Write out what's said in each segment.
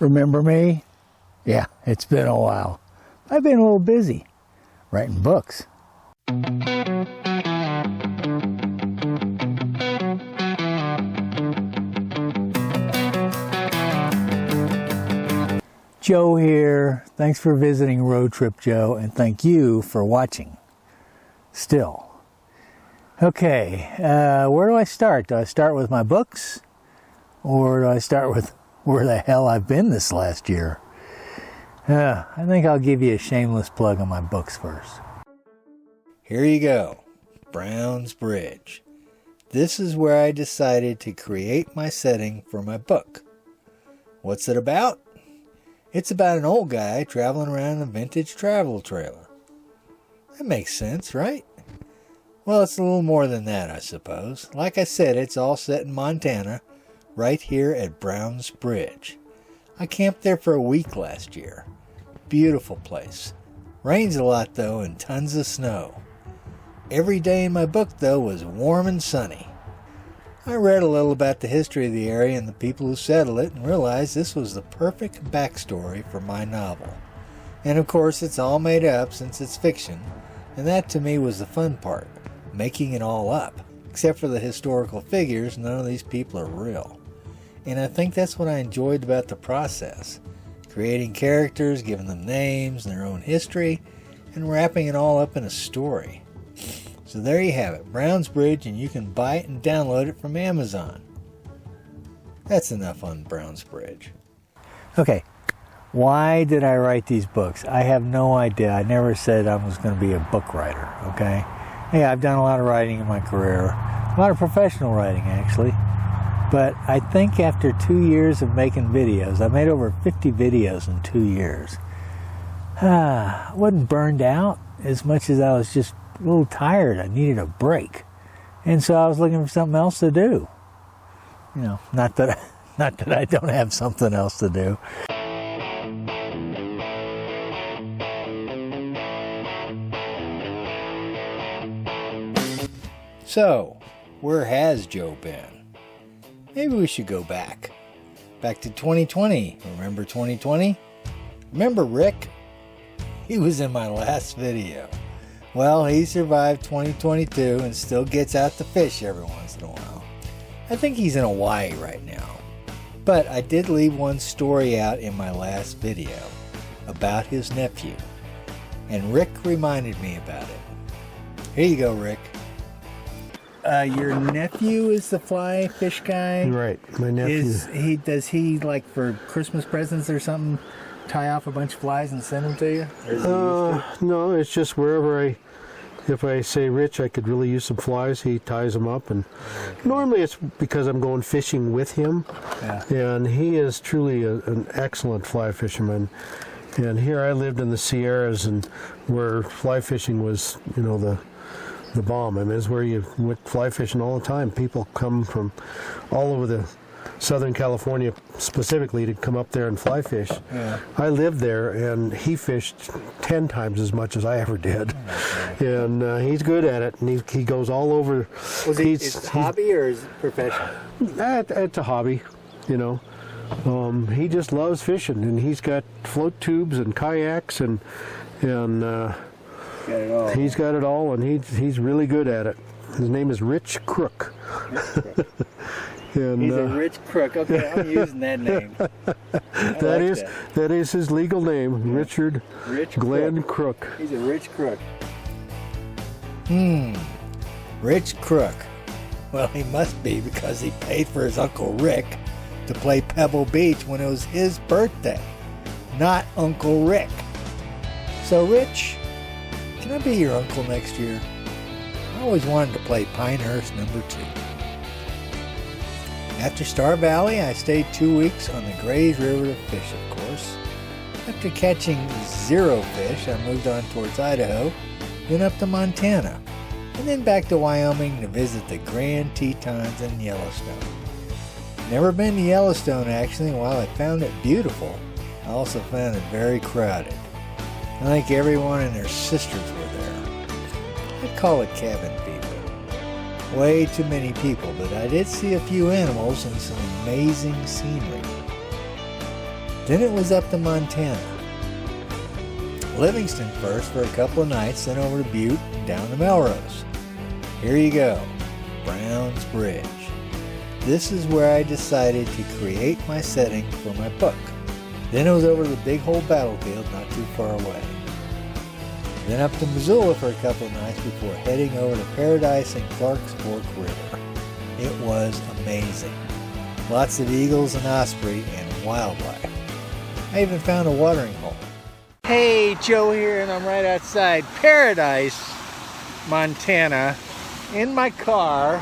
Remember me? Yeah, it's been a while. I've been a little busy writing books. Joe here. Thanks for visiting Road Trip Joe, and thank you for watching. Still. Okay, where do I start? Do I start with my books? Or do I start with where the hell I've been this last year? I think I'll give you a shameless plug on my books first. Here you go, Browne's Bridge. This is where I decided to create my setting for my book. What's it about? It's about an old guy traveling around in a vintage travel trailer. That makes sense, right? Well, it's a little more than that, I suppose. Like I said, it's all set in Montana, right here at Browne's Bridge. I camped there for a week last year. Beautiful place. Rains a lot, though, and tons of snow. Every day in my book, though, was warm and sunny. I read a little about the history of the area and the people who settled it and realized this was the perfect backstory for my novel. And of course, it's all made up since it's fiction, and that to me was the fun part, making it all up. Except for the historical figures, none of these people are real. And I think that's what I enjoyed about the process. Creating characters, giving them names and their own history, and wrapping it all up in a story. So there you have it, Browne's Bridge, and you can buy it and download it from Amazon. That's enough on Browne's Bridge. Okay, why did I write these books? I have no idea. I never said I was going to be a book writer, okay? Yeah, I've done a lot of writing in my career, a lot of professional writing actually. But I think after 2 years of making videos, I made over 50 videos in 2 years. I wasn't burned out as much as I was just a little tired. I needed a break. And so I was looking for something else to do. You know, not that I don't have something else to do. So, where has Joe been? Maybe we should go back. Back to 2020. Remember 2020? Remember Rick? He was in my last video. Well, he survived 2022 and still gets out to fish every once in a while. I think he's in Hawaii right now. But I did leave one story out in my last video about his nephew. And Rick reminded me about it. Here you go, Rick. Your nephew is the fly fish guy? Right, my nephew. Does he, like, for Christmas presents or something, tie off a bunch of flies and send them to you? No, it's just wherever if I say, Rich, I could really use some flies, he ties them up. And normally it's because I'm going fishing with him. Yeah. And he is truly an excellent fly fisherman. And here I lived in the Sierras, and where fly fishing was, you know, the bomb. I mean, it's where you went fly fishing all the time. People come from all over the Southern California specifically to come up there and fly fish. Yeah. I lived there, and he fished 10 times as much as I ever did. And he's good at it, and he goes all over. Is it hobby or is it professional? It's a hobby, you know. He just loves fishing, and he's got float tubes and kayaks and got it all. He's got it all, and he's really good at it. His name is Rich Crook. And, he's a rich crook. Okay, I'm using that name. That is his legal name, Richard Glenn Crook. He's a rich crook. Rich Crook. Well, he must be, because he paid for his Uncle Rick to play Pebble Beach when it was his birthday, not Uncle Rick. So, Rich, can I be your uncle next year? I always wanted to play Pinehurst No. 2. After Star Valley, I stayed 2 weeks on the Grays River to fish, of course. After catching 0 fish, I moved on towards Idaho, then up to Montana, and then back to Wyoming to visit the Grand Tetons and Yellowstone. Never been to Yellowstone, actually, and while I found it beautiful, I also found it very crowded. I think everyone and their sisters were there. I'd call it cabin fever. Way too many people, but I did see a few animals and some amazing scenery. Then it was up to Montana. Livingston first for a couple of nights, then over to Butte, down to Melrose. Here you go, Browne's Bridge. This is where I decided to create my setting for my book. Then it was over to the Big Hole battlefield not too far away. Then up to Missoula for a couple of nights before heading over to Paradise and Clark's Fork River. It was amazing. Lots of eagles and osprey and wildlife. I even found a watering hole. Hey, Joe here, and I'm right outside Paradise, Montana, in my car.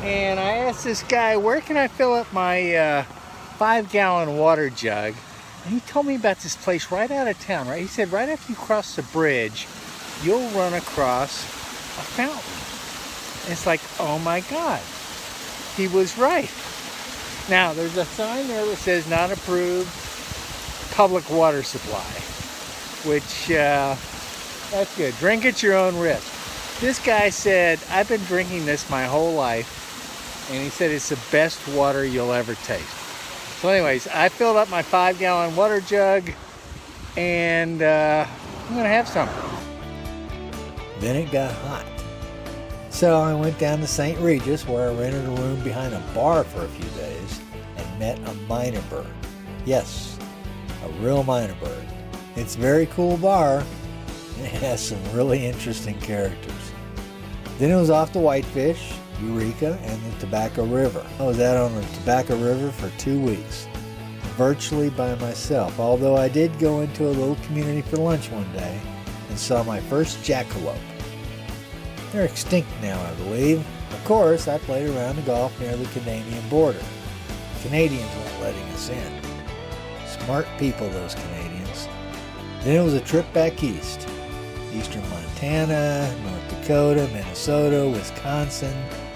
And I asked this guy, where can I fill up my 5-gallon water jug? And he told me about this place right out of town, right? He said right after you cross the bridge, you'll run across a fountain. And it's like, oh my God, he was right. Now, there's a sign there that says not approved public water supply, which, that's good. Drink at your own risk. This guy said, I've been drinking this my whole life, and he said it's the best water you'll ever taste. So anyways, I filled up my 5-gallon water jug, and I'm gonna have some. Then it got hot. So I went down to St. Regis, where I rented a room behind a bar for a few days, and met a miner bird. Yes, a real miner bird. It's a very cool bar, and it has some really interesting characters. Then it was off to Whitefish, Eureka, and the Tobacco River. I was out on the Tobacco River for 2 weeks, virtually by myself, although I did go into a little community for lunch one day and saw my first jackalope. They're extinct now, I believe. Of course, I played around the golf near the Canadian border. The Canadians weren't letting us in. Smart people, those Canadians. Then it was a trip back east. Eastern Montana, North Dakota, Minnesota, Wisconsin,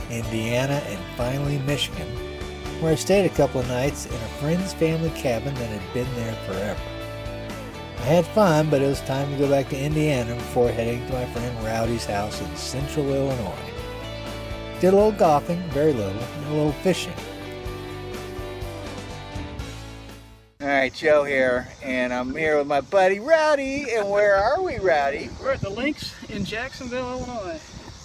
Indiana, and finally Michigan, where I stayed a couple of nights in a friend's family cabin that had been there forever. I had fun, but it was time to go back to Indiana before heading to my friend Rowdy's house in central Illinois. Did a little golfing, very little, and a little fishing. Alright, Joe here, and I'm here with my buddy Rowdy, and where are we, Rowdy? We're at the Links in Jacksonville, Illinois.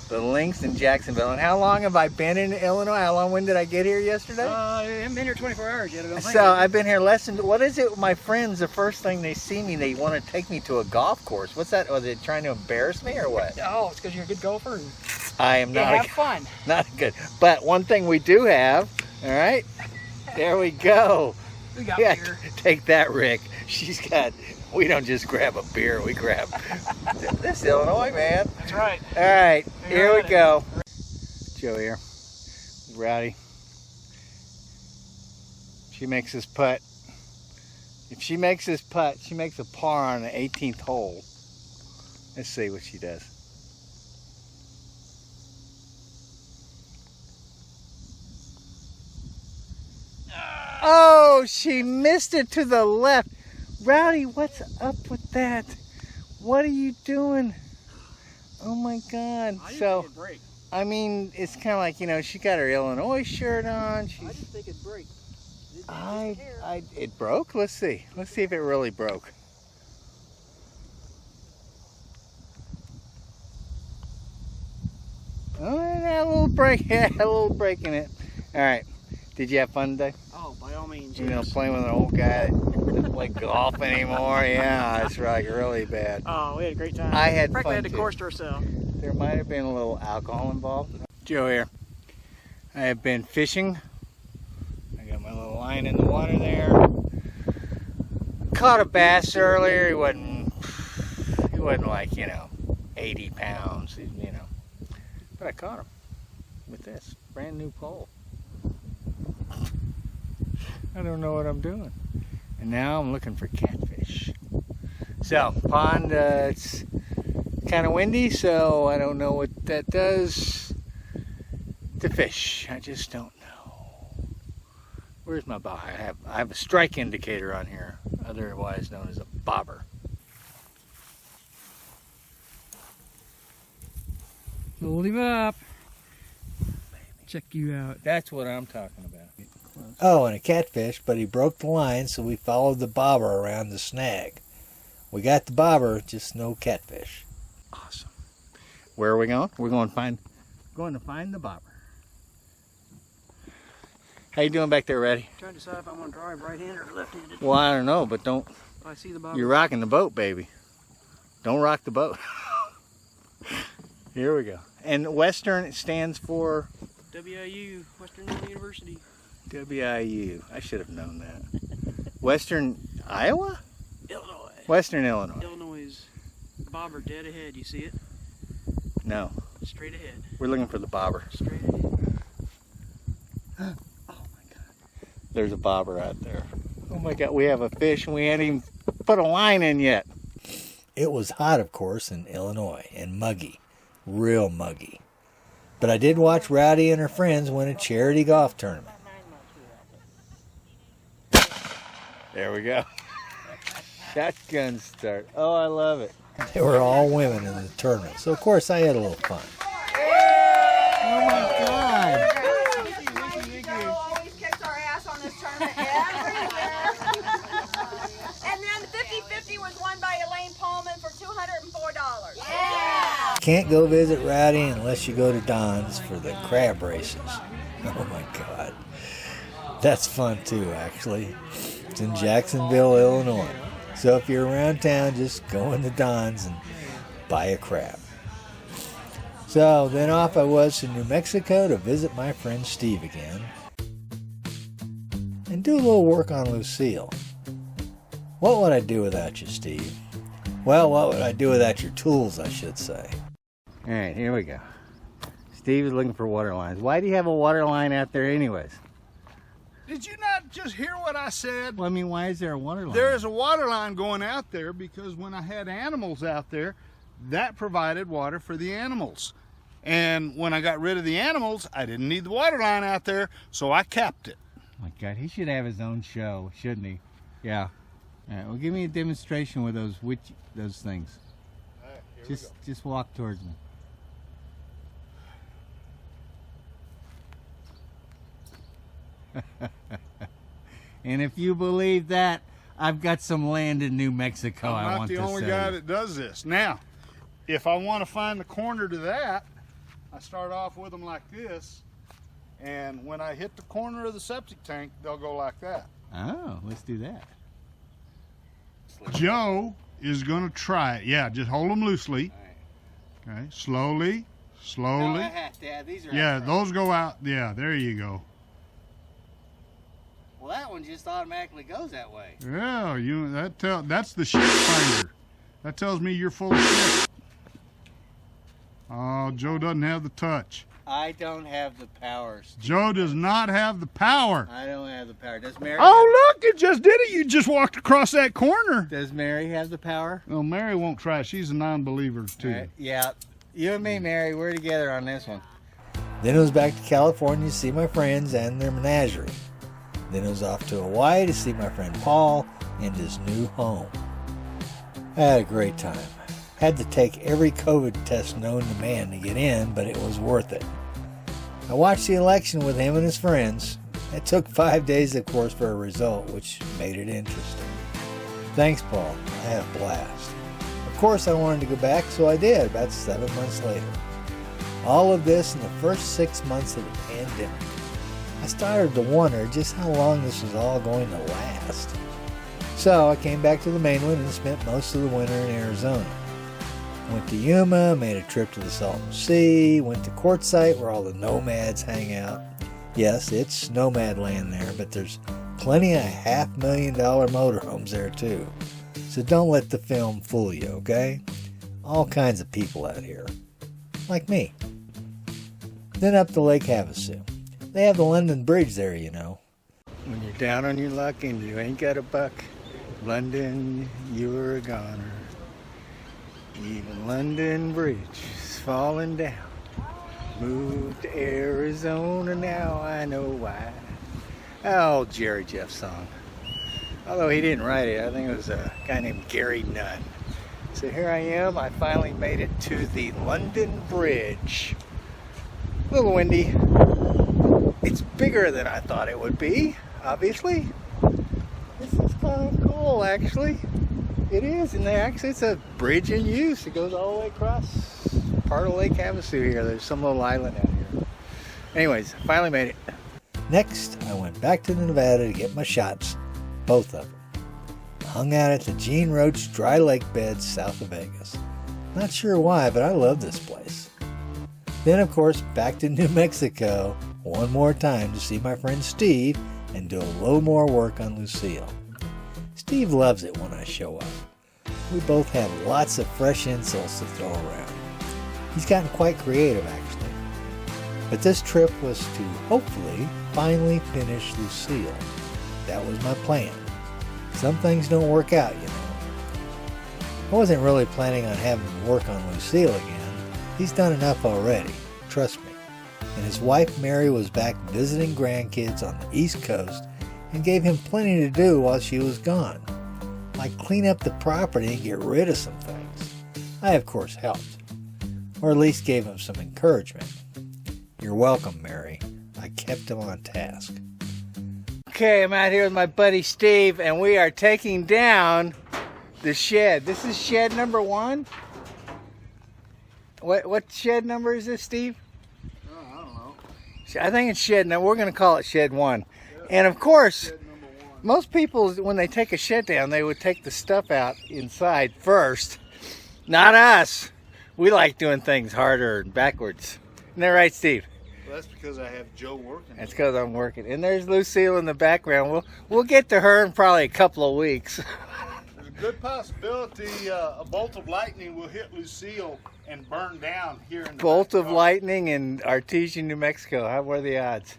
The Links in Jacksonville. And how long have I been in Illinois? When did I get here yesterday? I haven't been here 24 hours yet. So I've been here less than, what is it? My friends, the first thing they see me, they want to take me to a golf course. What's that? Are they trying to embarrass me or what? Oh, it's because you're a good golfer. And I am not. have fun. Not good. But one thing we do have, all right, there we go. We got Yeah, beer. take that, Rick. She's got, we don't just grab a beer, we grab this Illinois, man. That's right. All right, here we at it. go. Joe here, Rowdy. She makes this putt. If she makes this putt, she makes a par on the 18th hole. Let's see what she does. Oh, she missed it to the left. Rowdy, what's up with that? What are you doing? Oh my God. So, I mean, it's kind of like, you know, she got her Illinois shirt on. I just think it'd break. It broke? Let's see. Let's see if it really broke. Oh, that little break. Yeah, a little break in it. All right. Did you have fun today? Oh, by all means. You know, playing with an old guy that doesn't play golf anymore. Yeah, it's like really bad. Oh, we had a great time. I had Frankly, fun had the too. course to ourselves. There might have been a little alcohol involved. Joe here. I have been fishing. I got my little line in the water there. Caught a bass earlier. He wasn't like, you know, 80 pounds, you know. But I caught him with this brand new pole. I don't know what I'm doing. And now I'm looking for catfish. So, pond, it's kind of windy, so I don't know what that does to fish. I just don't know. Where's my bob? I have a strike indicator on here, otherwise known as a bobber. Hold him up. Check you out. That's what I'm talking about. Oh, and a catfish, but he broke the line, so we followed the bobber around the snag. We got the bobber, just no catfish. Awesome. Where are we going? We're going to find the bobber. How you doing back there, Reddy? Trying to decide if I want to drive right-handed or left-handed. Well, I don't know, but don't. I see the bobber. You're rocking the boat, baby. Don't rock the boat. Here we go. And Western stands for? WIU, Western Illinois University. WIU. I should have known that. Western Iowa? Illinois. Western Illinois. Illinois' bobber dead ahead. You see it? No. Straight ahead. We're looking for the bobber. Straight ahead. Oh my God. There's a bobber out there. Oh my God. We have a fish and we hadn't even put a line in yet. It was hot, of course, in Illinois, and muggy. Real muggy. But I did watch Rowdy and her friends win a charity golf tournament. There we go. Shotgun start. Oh, I love it. They were all women in the tournament, so of course I had a little fun. Oh my God. Joe always kicks our ass on this tournament every year. And then 50-50 was won by Elaine Pullman for $204. Yeah! Can't go visit Rowdy unless you go to Don's for the crab races. Oh my God. That's fun too, actually. It's in Jacksonville, Illinois. So if you're around town, just go into Don's and buy a crab. So then off I was to New Mexico to visit my friend Steve again and do a little work on Lucille. What would I do without you, Steve? Well, what would I do without your tools, I should say. All right, here we go. Steve is looking for water lines. Why do you have a water line out there anyways? Did you not just hear what I said? Well, I mean, why is there a water line? There is a water line going out there because when I had animals out there, that provided water for the animals. And when I got rid of the animals, I didn't need the water line out there, so I kept it. Oh my God, he should have his own show, shouldn't he? Yeah. All right, well, give me a demonstration with those things. All right, Just walk towards me. And if you believe that, I've got some land in New Mexico I want to sell. I'm not the only guy that does this. Now, if I want to find the corner to that, I start off with them like this, and when I hit the corner of the septic tank, they'll go like that. Oh, let's do that. Joe is going to try it. Yeah, just hold them loosely. All right. Okay, slowly, slowly. No, I have to have these are Yeah, out those go out. Yeah, there you go. Well, that one just automatically goes that way. Yeah, that's the shit finder. That tells me you're full of shit. Oh, Joe doesn't have the touch. I don't have the power, Steve. Joe does not have the power. I don't have the power. Does Mary? Oh, look, it just did it. You just walked across that corner. Does Mary have the power? Well, Mary won't try. She's a non-believer, too. All right, yeah. You and me, Mary, we're together on this one. Then it was back to California to see my friends and their menagerie. Then it was off to Hawaii to see my friend Paul and his new home. I had a great time. Had to take every COVID test known to man to get in, but it was worth it. I watched the election with him and his friends. It took 5 days, of course, for a result, which made it interesting. Thanks, Paul. I had a blast. Of course, I wanted to go back, so I did, about 7 months later. All of this in the first 6 months of the pandemic. I started to wonder just how long this was all going to last. So I came back to the mainland and spent most of the winter in Arizona. Went to Yuma, made a trip to the Salton Sea, went to Quartzsite where all the nomads hang out. Yes, it's nomad land there, but there's plenty of $500,000 motorhomes there too. So don't let the film fool you, okay? All kinds of people out here. Like me. Then up to Lake Havasu. They have the London Bridge there, you know. When you're down on your luck and you ain't got a buck, London, you're a goner. Even London Bridge is falling down. Moved to Arizona, now I know why. Oh, Jerry Jeff song. Although he didn't write it, I think it was a guy named Gary Nunn. So here I am, I finally made it to the London Bridge. A little windy. It's bigger than I thought it would be, obviously. This is kind of cool, actually. It is, and it's a bridge in use. It goes all the way across part of Lake Havasu here. There's some little island out here. Anyways, finally made it. Next, I went back to Nevada to get my shots, both of them. Hung out at the Gene Roach Dry Lake Beds south of Vegas. Not sure why, but I love this place. Then, of course, back to New Mexico one more time to see my friend Steve and do a little more work on Lucille. Steve loves it when I show up. We both have lots of fresh insults to throw around. He's gotten quite creative, actually. But this trip was to hopefully finally finish Lucille. That was my plan. Some things don't work out, you know. I wasn't really planning on having him work on Lucille again. He's done enough already, trust me. And his wife Mary was back visiting grandkids on the East Coast and gave him plenty to do while she was gone, like clean up the property and get rid of some things. I, of course, helped, or at least gave him some encouragement. You're welcome, Mary. I kept him on task. Okay, I'm out here with my buddy Steve, and we are taking down the shed. This is shed number 1. What shed number is this, Steve? I don't know. I think it's shed. Now we're going to call it shed 1. And of course, most people, when they take a shed down, they would take the stuff out inside first. Not us. We like doing things harder and backwards. Isn't that right, Steve? Well, that's because I have Joe working. That's because I'm working. And there's Lucille in the background. We'll get to her in probably a couple of weeks. There's a good possibility a bolt of lightning will hit Lucille and burn down here in the Bolt of backyard. lightning in Artesia, New Mexico. What are the odds?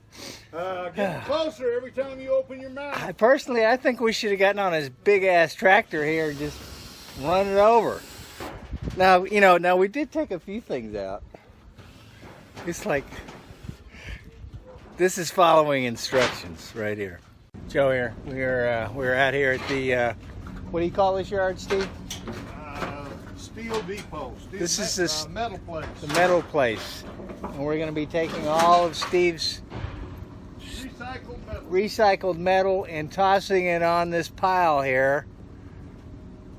Getting closer every time you open your mouth. I think we should have gotten on his big ass tractor here and just run it over. Now, we did take a few things out. It's like, this is following instructions right here. Joe here. We're out here at the, what do you call this yard, Steve? Steel Depot. This is this metal place. the metal place. And we're going to be taking all of Steve's recycled metal and tossing it on this pile here.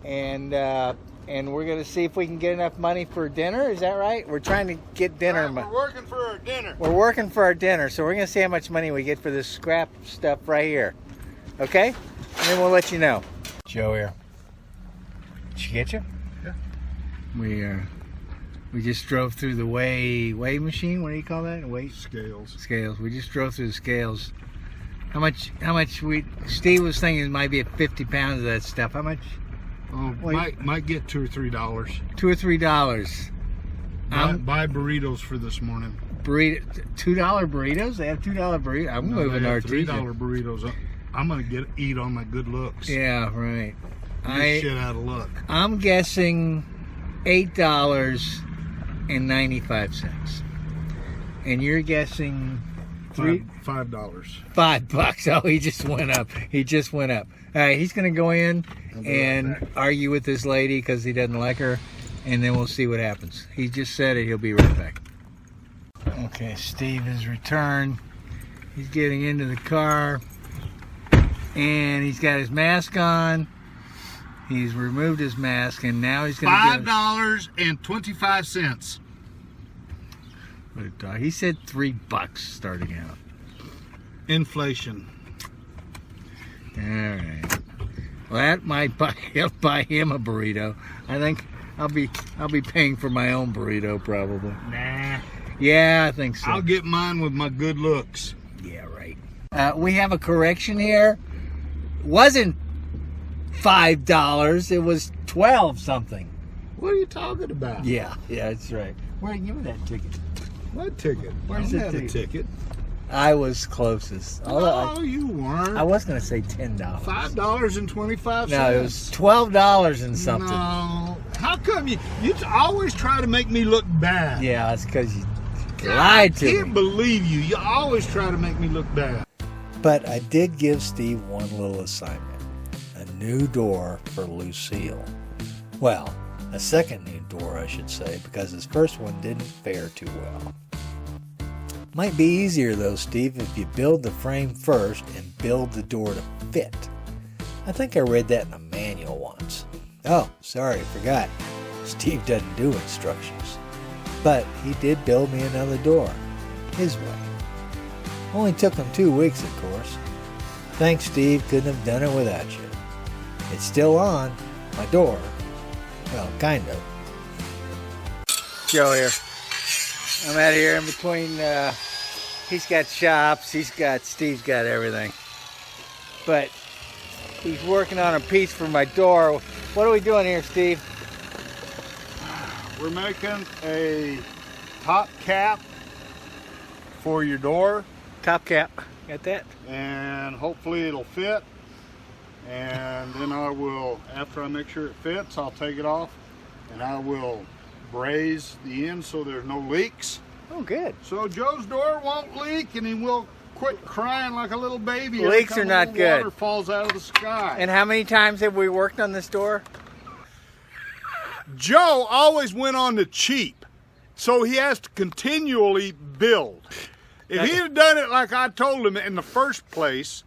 And we're going to see if we can get enough money for dinner. Is that right? We're trying to get dinner. We're working for our dinner. We're working for our dinner, so we're going to see how much money we get for this scrap stuff right here. Okay? And then we'll let you know. Joe here. Did she get you? Yeah. We just drove through the weigh machine. What do you call that? Scales. We just drove through the scales. How much Steve was thinking it might be at 50 pounds of that stuff. How much? Oh, might get $2 or $3. $2 or $3. Buy burritos for this morning. $2 burritos? They have $2 burritos? I'm moving Artesia. $3 burritos. I'm going to eat on my good looks. Yeah, right. Shit out of luck. I'm guessing $8.95. And you're guessing $5. $5. Oh, he just went up. All right, he's going to go in and argue with this lady because he doesn't like her, and then we'll see what happens. He just said it. He'll be right back. Okay, Steve has returned. He's getting into the car, and he's got his mask on. He's removed his mask, and now he's going to $5.25. He said $3 starting out. Inflation. All right. Well, that might help buy him a burrito. I think I'll be paying for my own burrito probably. Nah. Yeah, I think so. I'll get mine with my good looks. Yeah, right. We have a correction here. It wasn't $5. It was 12 something. What are you talking about? Yeah, that's right. Where? Give me that ticket. What ticket? Where's I the don't have a ticket. I was closest. No, you weren't. I was going to say $10. $5.25. No, it was $12 and something. No. How come you always try to make me look bad? Yeah, that's because you lied to me. I can't believe you. You always try to make me look bad. But I did give Steve one little assignment. A new door for Lucille. Well, a second new door, I should say, because his first one didn't fare too well. Might be easier though, Steve, if you build the frame first and build the door to fit. I think I read that in a manual once. Oh, sorry, forgot. Steve doesn't do instructions. But he did build me another door, his way. Only took him 2 weeks, of course. Thanks, Steve, couldn't have done it without you. It's still on, my door. Well, kind of. Joe here. I'm out here in between, he's got shops, Steve's got everything. But he's working on a piece for my door. What are we doing here, Steve? We're making a top cap for your door. Top cap, got that? And hopefully it'll fit. And then I will, after I make sure it fits, I'll take it off and I will braze the end so there's no leaks. Oh, good. So Joe's door won't leak and he will quit crying like a little baby. Leaks are not good. Water falls out of the sky. And how many times have we worked on this door? Joe always went on the cheap, so he has to continually build. If he had done it like I told him in the first place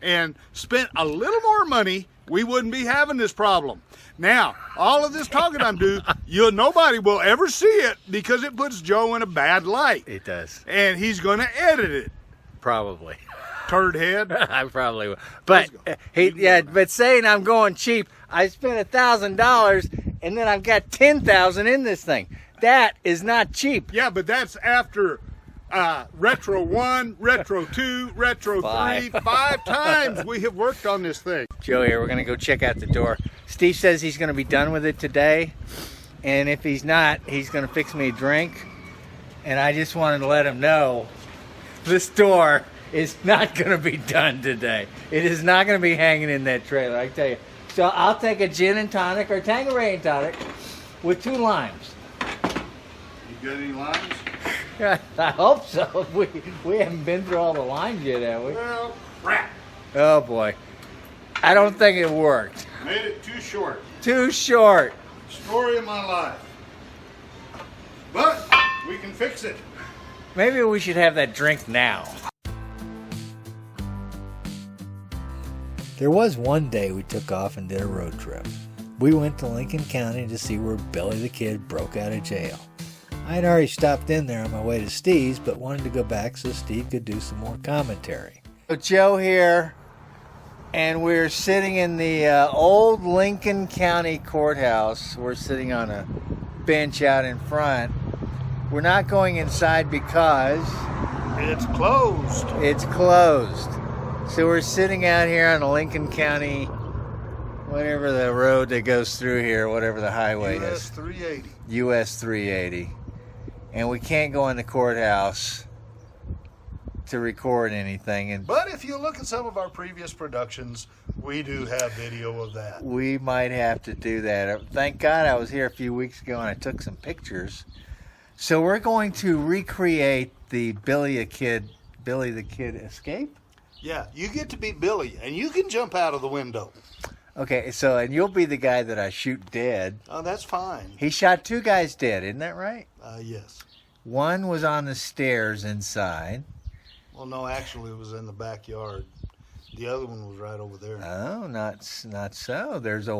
and spent a little more money, we wouldn't be having this problem. Now, all of this talking I'm doing, nobody will ever see it because it puts Joe in a bad light. It does. And he's going to edit it. Probably. Turd head. I probably will. But but saying I'm going cheap, I spent $1,000 and then I've got $10,000 in this thing. That is not cheap. Yeah, but that's after Retro 1, Retro 2, Retro 3, 5 times we have worked on this thing. Joe here, we're going to go check out the door. Steve says he's going to be done with it today. And if he's not, he's going to fix me a drink. And I just wanted to let him know this door is not going to be done today. It is not going to be hanging in that trailer, I tell you. So I'll take a gin and tonic or Tanqueray and tonic with 2 limes. You got any limes? I hope so. We haven't been through all the limes yet, have we? Well, crap. Oh boy. I don't think it worked. Made it too short. Too short. Story of my life. But we can fix it. Maybe we should have that drink now. There was one day we took off and did a road trip. We went to Lincoln County to see where Billy the Kid broke out of jail. I had already stopped in there on my way to Steve's, but wanted to go back so Steve could do some more commentary. So Joe here, and we're sitting in the old Lincoln County Courthouse. We're sitting on a bench out in front. We're not going inside because it's closed. It's closed. So we're sitting out here on the Lincoln County, whatever the road that goes through here, whatever the highway US is. 380. US 380. And we can't go in the courthouse to record anything. But if you look at some of our previous productions, we do have video of that. We might have to do that. Thank God I was here a few weeks ago and I took some pictures. So we're going to recreate the Billy the Kid escape. Yeah, you get to be Billy, and you can jump out of the window. Okay, so, and you'll be the guy that I shoot dead. Oh, that's fine. He shot 2 guys dead, isn't that right? Yes. One was on the stairs inside. Well, no, actually, it was in the backyard. The other one was right over there. Oh, not so. There's a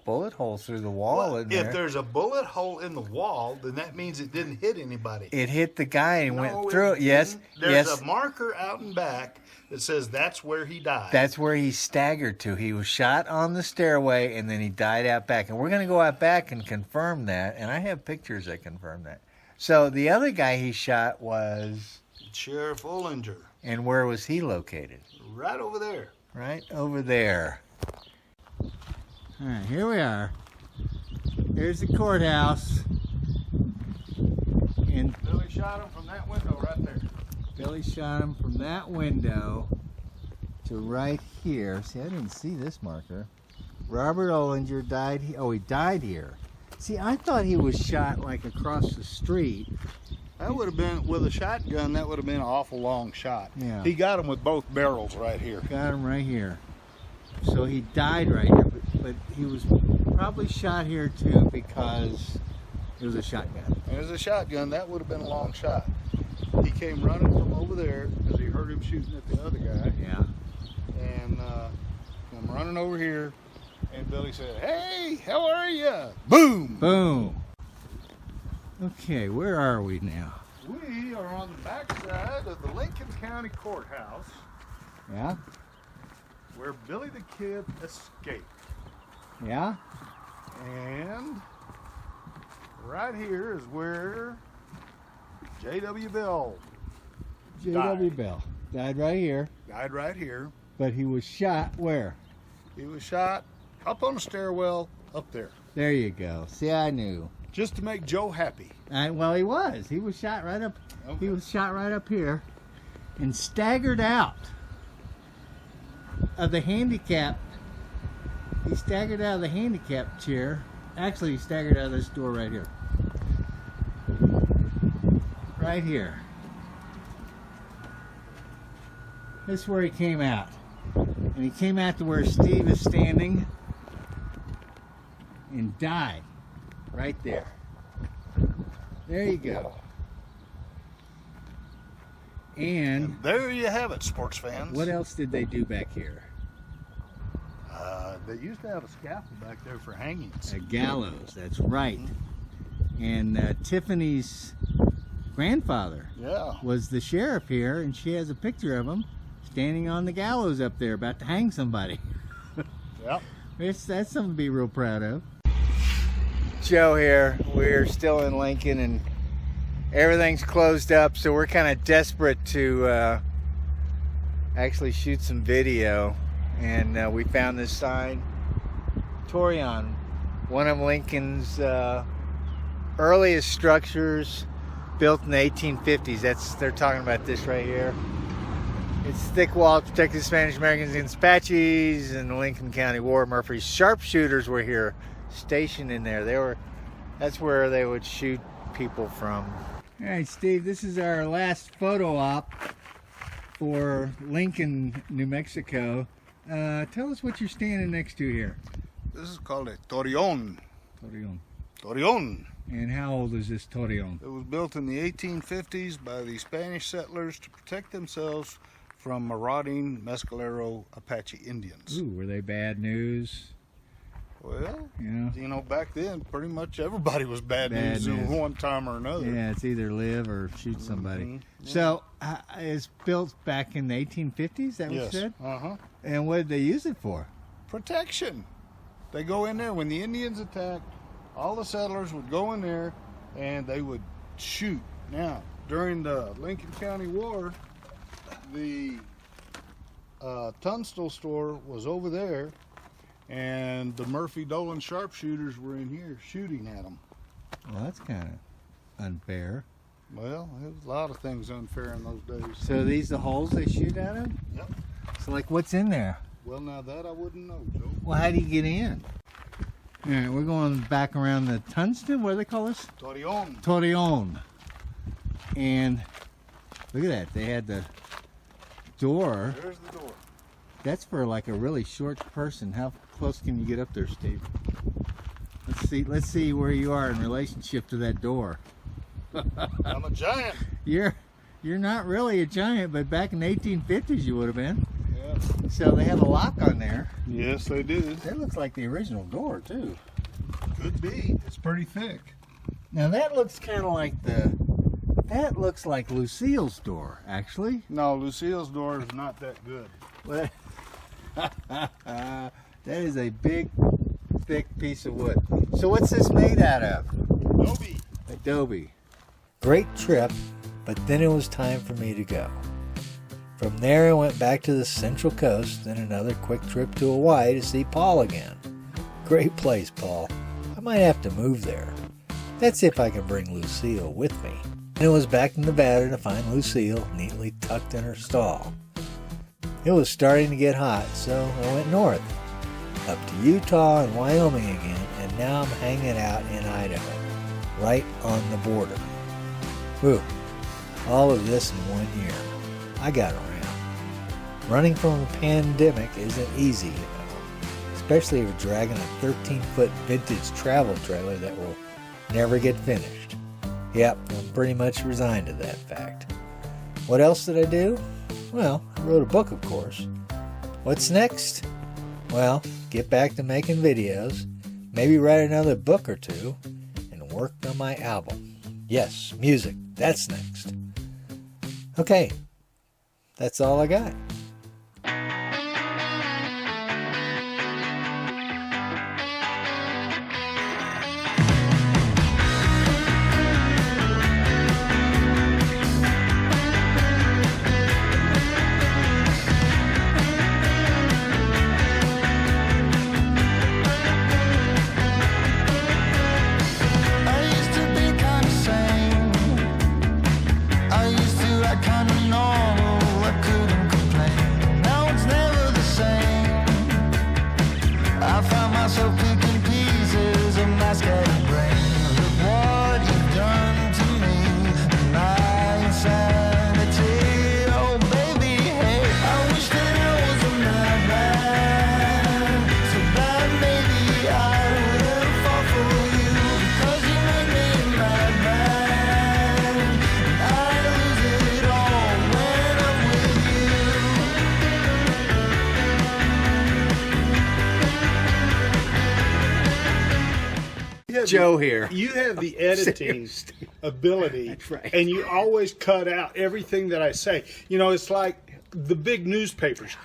bullet hole through the wall in there. If there's a bullet hole in the wall, then that means it didn't hit anybody. It hit the guy and went through it. Yes, There's a marker out in back that says that's where he died. That's where he staggered to. He was shot on the stairway and then he died out back. And we're going to go out back and confirm that. And I have pictures that confirm that. So the other guy he shot was Sheriff Ollinger. And where was he located? Right over there. Right over there. All right, here we are. There's the courthouse. And Billy shot him from that window right there. Billy shot him from that window to right here. See, I didn't see this marker. Robert Ollinger died here. Oh, he died here. See, I thought he was shot like across the street. That would have been, with a shotgun, that would have been an awful long shot. Yeah. He got him with both barrels right here. Got him right here. So he died right here, but he was probably shot here too because it was a shotgun. It was a shotgun, that would have been a long shot. he came running from over there because he heard him shooting at the other guy. Yeah. And I'm running over here, and Billy said, "Hey, how are you?" Boom! Boom. Okay, where are we now? We are on the backside of the Lincoln County Courthouse, Yeah. where Billy the Kid escaped. Yeah. And right here is where J.W. Bell J.W. Bell died right here, died right here. but he was shot where? He was shot up on the stairwell up there, There you go. See, I knew. just to make Joe happy. Well, he was. He was shot right up. Okay. He was shot right up here, and staggered out of the handicap. He staggered out of the handicap chair. Actually, he staggered out of this door right here. Right here. This is where he came out. And he came out to where Steve is standing and died right there. There you go. And There you have it, sports fans. what else did they do back here? They used to have a scaffold back there for hangings. A gallows, that's right. And Tiffany's grandfather Yeah. was the sheriff here, and she has a picture of him standing on the gallows up there about to hang somebody. Yep. That's something to be real proud of. Joe here. We're still in Lincoln, and everything's closed up, so we're kind of desperate to actually shoot some video. And we found this sign, Torion, one of Lincoln's earliest structures, built in the 1850s. They're talking about this right here. It's thick wall to protect the Spanish Americans against Apaches in the Lincoln County War. Murphy's sharpshooters were here, stationed in there. That's where they would shoot people from. All right, Steve, this is our last photo op for Lincoln, New Mexico. Tell us what you're standing next to here. This is called a torreon. Torreon. Torreon. And how old is this Torreon? It was built in the 1850s by the Spanish settlers to protect themselves from marauding Mescalero Apache Indians. Ooh, were they bad news? Well, Yeah. you know, back then, pretty much everybody was bad news at one time or another. Yeah, it's either live or shoot somebody. Mhm. So, it's built back in the 1850s, that was Yes. said? Uh-huh. And what did they use it for? Protection. They go in there when the Indians attacked. All the settlers would go in there and they would shoot. Now, during the Lincoln County War, the Tunstall store was over there, and the Murphy Dolan sharpshooters were in here shooting at them. Well, that's kind of unfair. Well, there was a lot of things unfair in those days. So these the holes they shoot out of? Yep. So like what's in there? Well, now that I wouldn't know, Joe. Well, how do you get in? All right, we're going back around the tungsten. What do they call this? Torreon. Torreon. And look at that. They had the door. There's the door. That's for like a really short person. How close can you get up there, Steve? Let's see where you are in relationship to that door. I'm a giant. You're not really a giant, but back in the 1850s you would have been. Yeah. So they have a lock on there. Yes, they did. That looks like the original door too. Could be. It's pretty thick. Now that looks kind of like that looks like Lucille's door, actually. No, Lucille's door is not that good. But that is a big, thick piece of wood. So what's this made out of? Adobe. Adobe. Great trip, but then it was time for me to go. From there I went back to the Central Coast, then another quick trip to Hawaii to see Paul again. Great place, Paul. I might have to move there. That's if I can bring Lucille with me. And it was back to Nevada to find Lucille neatly tucked in her stall. It was starting to get hot, so I went north, up to Utah and Wyoming again, and now I'm hanging out in Idaho, right on the border. Whew, all of this in 1 year. I got around. Running from a pandemic isn't easy, you know, especially if you're dragging a 13-foot vintage travel trailer that will never get finished. Yep, I'm pretty much resigned to that fact. What else did I do? Well, I wrote a book, of course. What's next? Well, get back to making videos, maybe write another book or two, and work on my album. Yes, music, that's next. Okay, that's all I got. Joe here. You have the editing ability, That's right. and you always cut out everything that I say. You know, it's like the big newspapers.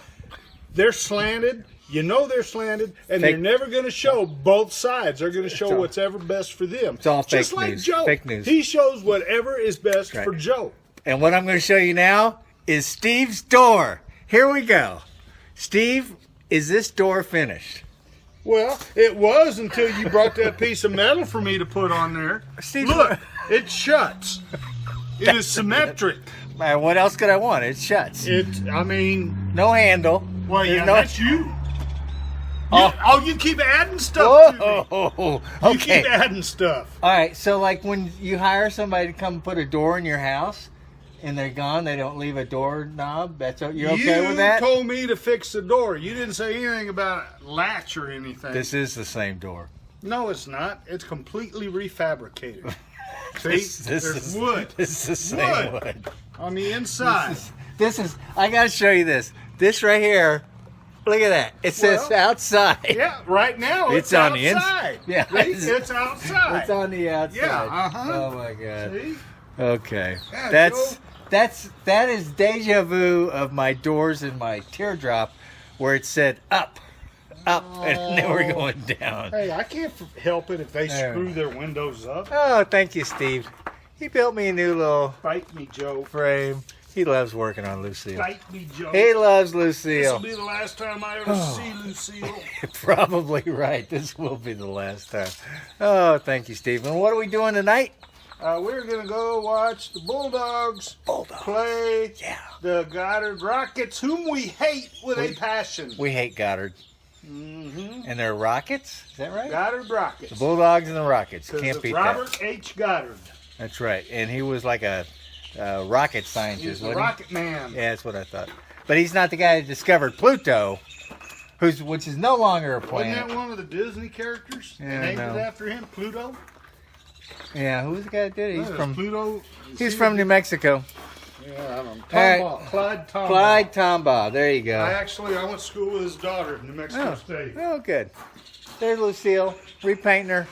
They're slanted. You know they're slanted, and they're never going to show both sides. They're going to show what's ever best for them. It's all Just fake like news. Joe. Fake news. He shows whatever is best Right. for Joe. And what I'm going to show you now is Steve's door. Here we go. Steve, is this door finished? Well, it was until you brought that piece of metal for me to put on there. Steve, Look, it shuts. It is symmetric. What else could I want? It shuts. I mean, No handle. well, There's yeah, no- that's you. You keep adding stuff to me. Oh, You okay. keep adding stuff. All right, so like when you hire somebody to come put a door in your house and they're gone, they don't leave a door knob. You're okay with that? You told me to fix the door. You didn't say anything about a latch or anything. This is the same door. No, it's not. It's completely refabricated. See, This there's is wood. This is the same wood. On the inside. This is. I gotta show you this. This right here. Look at that. It says Well, outside. Yeah, right now It's it's on the outside. Yeah, See? It's outside. It's on the outside. Yeah, uh-huh. Oh my god. See? Okay. Yeah, That is deja vu of my doors in my teardrop, where it said up, and then we're going down. Hey, I can't help it if they There. screw their windows up. Oh, thank you, Steve. He built me a new little Fight me, Joe. frame. He loves working on Lucille. Fight me, Joe. He loves This will Lucille. be the last time I ever see Lucille. Probably right. This will be the last time. Oh, thank you, Steve. And what are we doing tonight? We're going to go watch the Bulldogs play the Goddard Rockets, whom we hate with a passion. We hate Goddard. Mm-hmm. And they're Rockets? Is that right? Goddard Rockets. The Bulldogs and the Rockets. 'Cause Can't of beat Robert that. H. Goddard. That's right. And he was like a rocket scientist, He's the wasn't Rocket Man. he? Yeah, that's what I thought. But he's not the guy that discovered Pluto, which is no longer a Wasn't planet. that one of the Disney characters? Yeah, They named I know. it after him, Pluto? Yeah, who's the guy that did it? He's Yeah, from Pluto. He's from New Mexico. Yeah, I don't know. right. Tombaugh. Clyde Tombaugh. Clyde Tombaugh. There you go. I went to school with his daughter in New Mexico State. Oh, good. There's Lucille, repainting her.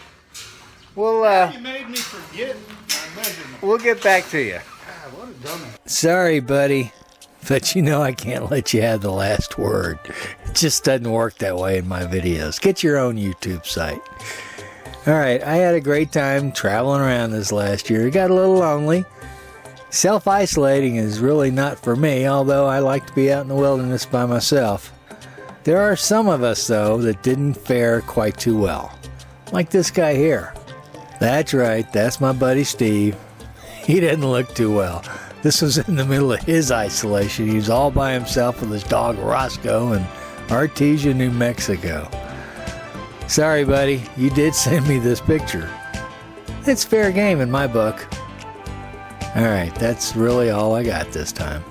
We'll You made me forget my measurement. we'll get back to you. God, what a dummy. Sorry, buddy, but you know I can't let you have the last word. It just doesn't work that way in my videos. Get your own YouTube site. All right, I had a great time traveling around this last year. It got a little lonely. Self-isolating is really not for me, although I like to be out in the wilderness by myself. There are some of us, though, that didn't fare quite too well. Like this guy here. That's right, that's my buddy Steve. He didn't look too well. This was in the middle of his isolation. He was all by himself with his dog Roscoe in Artesia, New Mexico. Sorry, buddy, you did send me this picture. It's fair game in my book. All right, that's really all I got this time.